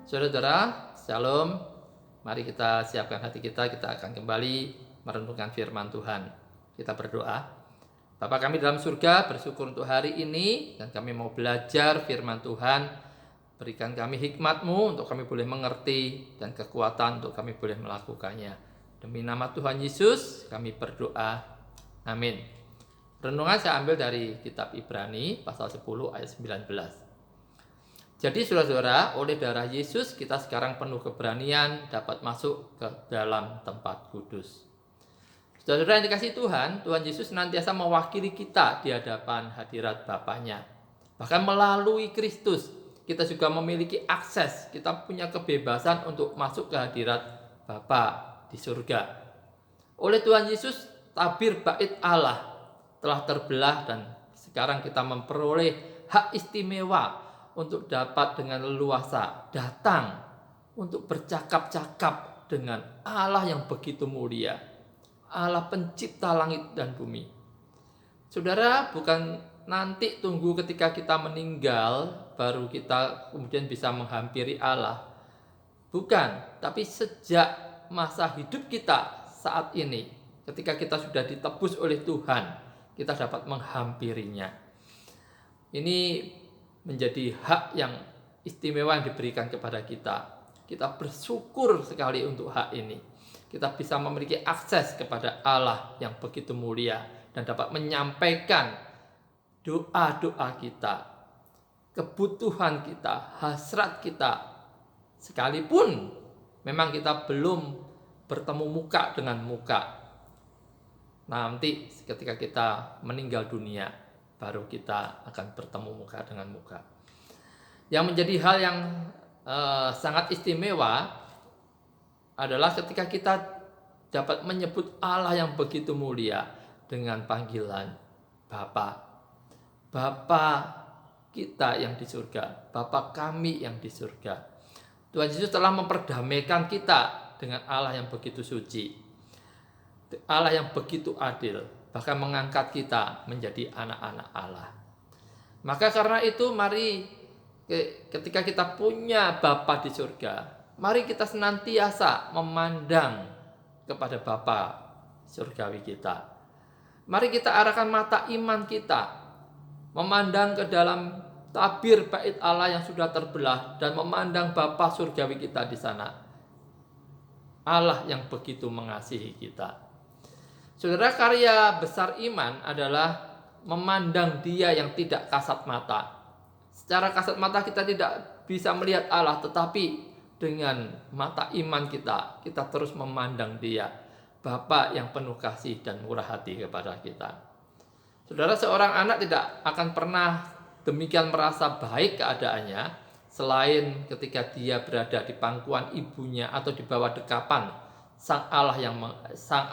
Saudara-saudara, Shalom. Mari kita siapkan hati kita akan kembali merenungkan firman Tuhan. Kita berdoa. Bapa kami dalam surga, bersyukur untuk hari ini dan kami mau belajar firman Tuhan. Berikan kami hikmat-Mu untuk kami boleh mengerti dan kekuatan untuk kami boleh melakukannya. Demi nama Tuhan Yesus kami berdoa. Amin. Renungan saya ambil dari kitab Ibrani pasal 10 ayat 19. Jadi saudara-saudara, oleh darah Yesus kita sekarang penuh keberanian dapat masuk ke dalam tempat kudus. Saudara-saudara yang dikasihi Tuhan, Tuhan Yesus senantiasa mewakili kita di hadapan hadirat Bapaknya. Bahkan melalui Kristus, kita juga memiliki akses, kita punya kebebasan untuk masuk ke hadirat Bapa di surga. Oleh Tuhan Yesus, tabir bait Allah telah terbelah dan sekarang kita memperoleh hak istimewa untuk dapat dengan leluasa datang untuk bercakap-cakap dengan Allah yang begitu mulia, Allah pencipta langit dan bumi. Saudara, bukan nanti tunggu ketika kita meninggal baru kita kemudian bisa menghampiri Allah. Bukan, tapi sejak masa hidup kita saat ini, ketika kita sudah ditebus oleh Tuhan, kita dapat menghampirinya. Ini menjadi hak yang istimewa yang diberikan kepada kita. Kita bersyukur sekali untuk hak ini. Kita bisa memiliki akses kepada Allah yang begitu mulia dan dapat menyampaikan doa-doa kita, kebutuhan kita, hasrat kita. Sekalipun memang kita belum bertemu muka dengan muka. Nanti ketika kita meninggal dunia, baru kita akan bertemu muka dengan muka. Yang menjadi hal yang sangat istimewa adalah ketika kita dapat menyebut Allah yang begitu mulia dengan panggilan Bapa. Bapa kita yang di surga, Bapa kami yang di surga. Tuhan Yesus telah memperdamaikan kita dengan Allah yang begitu suci, Allah yang begitu adil, bahkan mengangkat kita menjadi anak-anak Allah. Maka karena itu mari ketika kita punya Bapa di surga, mari kita senantiasa memandang kepada Bapa surgawi kita. Mari kita arahkan mata iman kita memandang ke dalam tabir bait Allah yang sudah terbelah dan memandang Bapa surgawi kita di sana. Allah yang begitu mengasihi kita. Saudara, karya besar iman adalah memandang Dia yang tidak kasat mata. Secara kasat mata kita tidak bisa melihat Allah, tetapi dengan mata iman kita terus memandang Dia, Bapa yang penuh kasih dan murah hati kepada kita. Saudara, seorang anak tidak akan pernah demikian merasa baik keadaannya selain ketika dia berada di pangkuan ibunya atau di bawah dekapan sang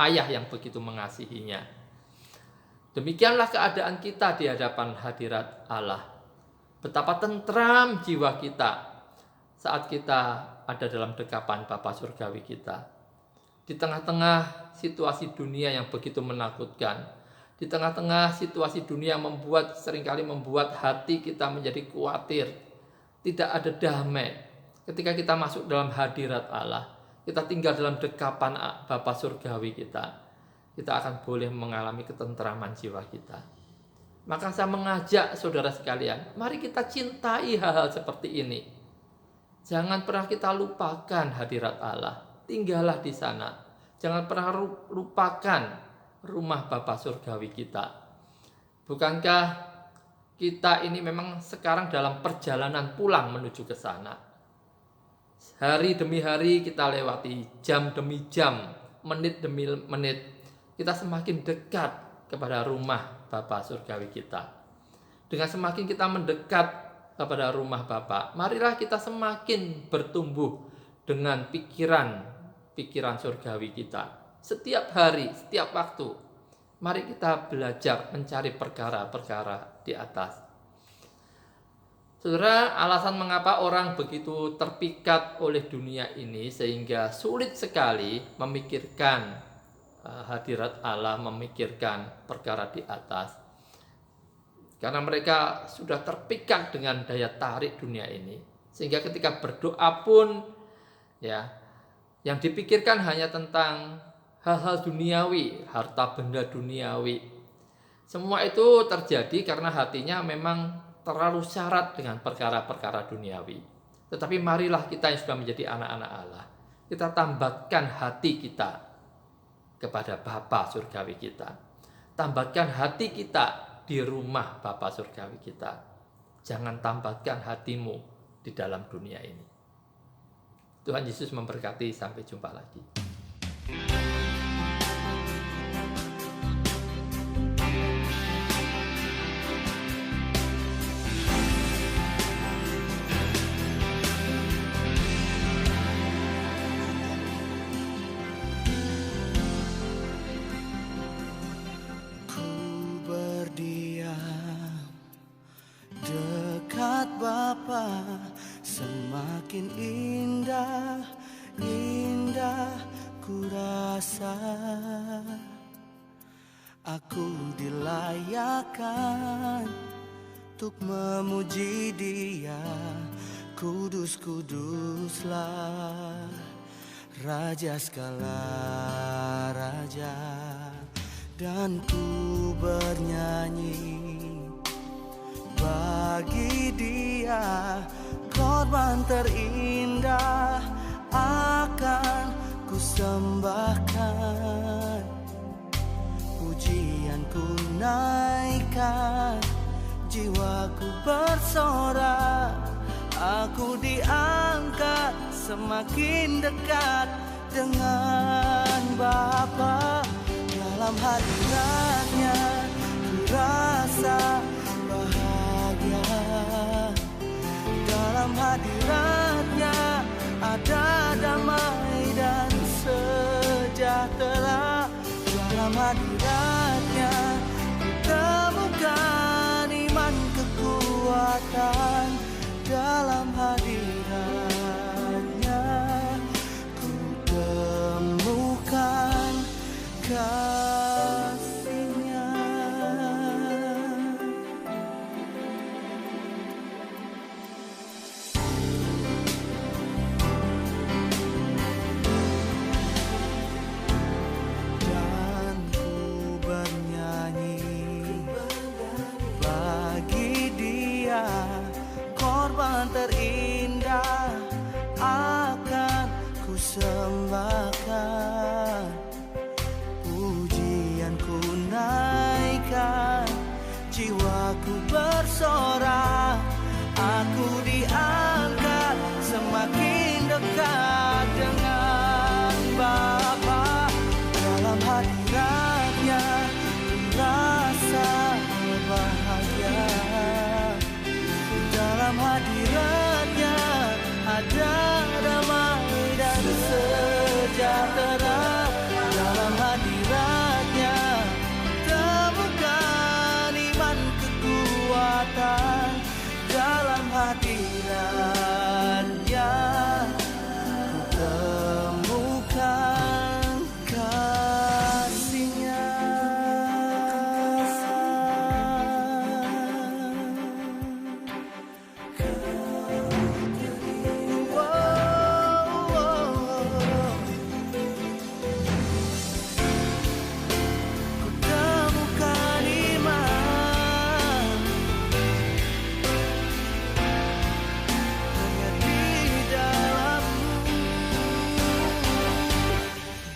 ayah yang begitu mengasihinya. Demikianlah keadaan kita di hadapan hadirat Allah. Betapa tentram jiwa kita saat kita ada dalam dekapan Bapa surgawi kita. Di tengah-tengah situasi dunia yang begitu menakutkan, di tengah-tengah situasi dunia yang seringkali membuat hati kita menjadi khawatir, tidak ada damai. Ketika kita masuk dalam hadirat Allah, kita tinggal dalam dekapan Bapa surgawi kita akan boleh mengalami ketentraman jiwa kita. Maka saya mengajak saudara sekalian, mari kita cintai hal-hal seperti ini. Jangan pernah kita lupakan hadirat Allah, tinggallah di sana. Jangan pernah lupakan rumah Bapa surgawi kita. Bukankah kita ini memang sekarang dalam perjalanan pulang menuju ke sana? Hari demi hari kita lewati, jam demi jam, menit demi menit, kita semakin dekat kepada rumah Bapa surgawi kita. Dengan semakin kita mendekat kepada rumah Bapa, marilah kita semakin bertumbuh dengan pikiran surgawi kita. Setiap hari, setiap waktu, mari kita belajar mencari perkara-perkara di atas. Saudara, alasan mengapa orang begitu terpikat oleh dunia ini sehingga sulit sekali memikirkan hadirat Allah, memikirkan perkara di atas. Karena mereka sudah terpikat dengan daya tarik dunia ini. Sehingga ketika berdoa pun ya, yang dipikirkan hanya tentang hal-hal duniawi, harta benda duniawi. Semua itu terjadi karena hatinya memang terlalu syarat dengan perkara-perkara duniawi. Tetapi marilah kita yang sudah menjadi anak-anak Allah, kita tambatkan hati kita kepada Bapa surgawi kita. Tambatkan hati kita di rumah Bapa surgawi kita. Jangan tambatkan hatimu di dalam dunia ini. Tuhan Yesus memberkati, sampai jumpa lagi. Ku berdiam dekat Bapa, semakin indah, indah ku rasa. Aku dilayakkan untuk memuji Dia. Kudus, kuduslah Raja segala raja. Dan ku bernyanyi bagi Dia, korban terindah akan ku sembahkan. Pujian ku naikkan, jiwaku bersorak. Aku diangkat semakin dekat dengan Bapa. Dalam hadirat-Nya ku rasa bahagia. Dalam hadirat-Nya ada damai dan sejahtera. Dalam hadirat-Nya ku temukan iman kekuatan. Dalam hadirat-Nya ku temukan kasih-Nya. Dan ku bernyanyi bagi Dia, korban terindah akan ku sembahkan. Pujian ku naikkan, jiwaku bersorak. Aku diangkat semakin dekat dengan Bapa. Dalam hadirat-Nya ku rasa bahagia. Dalam hadirat-Nya ada damai dan sejahtera. Dalam hadirat-Nya temukan iman kekuatan. Dalam hadirat-Nya ku temukan kasih-Nya.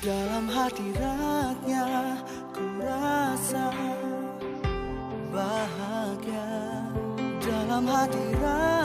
Dalam hadirat-Nya ku rasa bahagia. Dalam hadirat